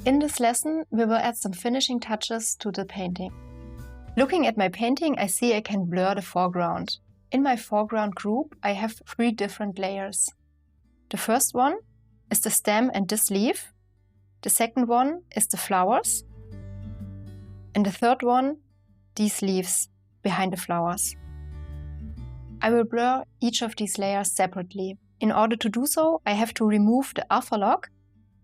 In this lesson, we will add some finishing touches to the painting. Looking at my painting, I see I can blur the foreground. In my foreground group, I have 3 different layers. The first one is the stem and this leaf. The second one is the flowers. And the third one, these leaves behind the flowers. I will blur each of these layers separately. In order to do so, I have to remove the alpha lock,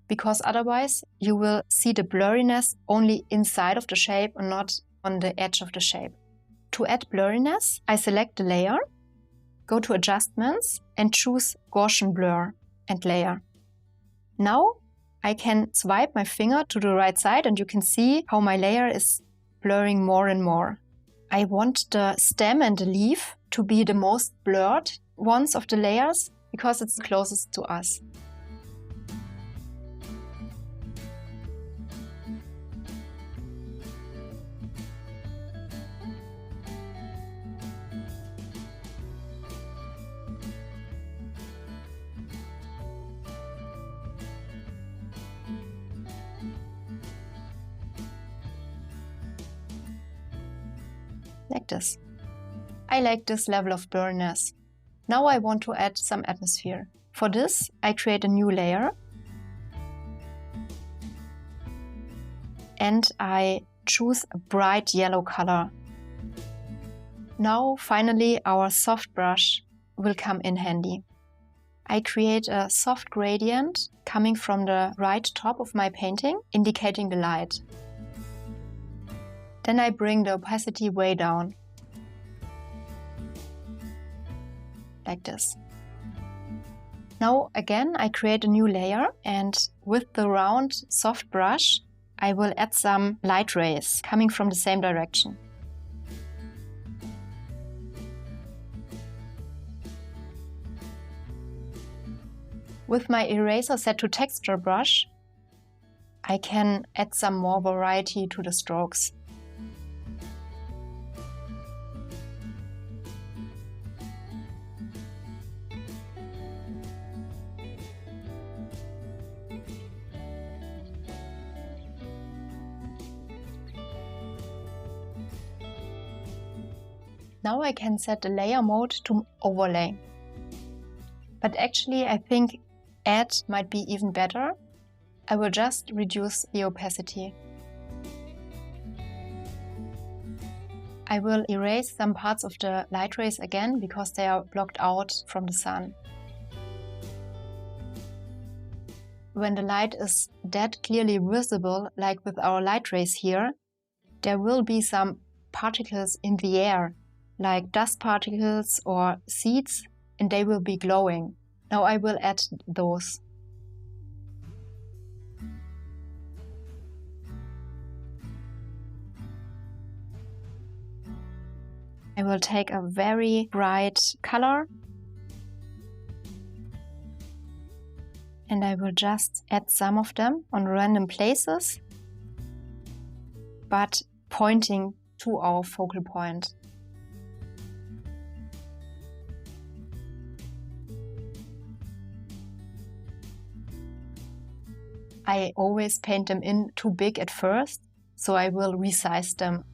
because otherwise you will see the blurriness only inside of the shape and not on the edge of the shape. To add blurriness, I select the layer, go to Adjustments and choose Gaussian Blur and Layer. Now I can swipe my finger to the right side and you can see how my layer is blurring more and more. I want the stem and the leaf to be the most blurred ones of the layers because it's closest to us. Like this. I like this level of blurriness. Now I want to add some atmosphere. For this, I create a new layer and I choose a bright yellow color. Now finally our soft brush will come in handy. I create a soft gradient coming from the right top of my painting, indicating the light. Then I bring the opacity way down, like this. Now again I create a new layer and with the round soft brush I will add some light rays coming from the same direction. With my eraser set to texture brush, I can add some more variety to the strokes. Now I can set the layer mode to overlay. But actually I think add might be even better. I will just reduce the opacity. I will erase some parts of the light rays again because they are blocked out from the sun. When the light is that clearly visible, like with our light rays here, there will be some particles in the air, like dust particles or seeds, and they will be glowing. Now I will add those. I will take a very bright color and I will just add some of them on random places, but pointing to our focal point. I always paint them in too big at first, so I will resize them.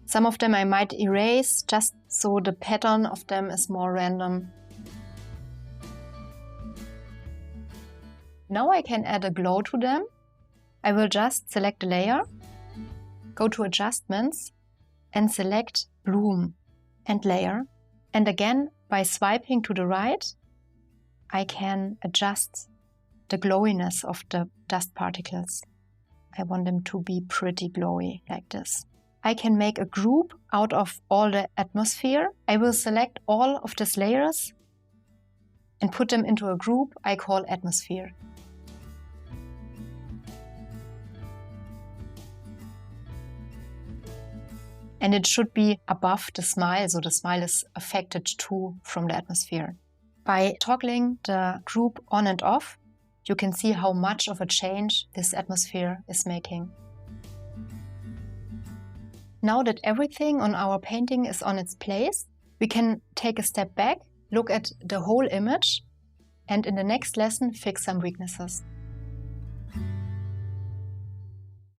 Some of them I might erase, just so the pattern of them is more random. Now I can add a glow to them. I will just select the layer, go to Adjustments and select Bloom and Layer. And again, by swiping to the right, I can adjust the glowiness of the dust particles. I want them to be pretty glowy, like this. I can make a group out of all the atmosphere. I will select all of these layers and put them into a group I call Atmosphere. And it should be above the smile, so the smile is affected too from the atmosphere. By toggling the group on and off, you can see how much of a change this atmosphere is making. Now that everything on our painting is on its place, we can take a step back look at the whole image, and in the next lesson fix some weaknesses.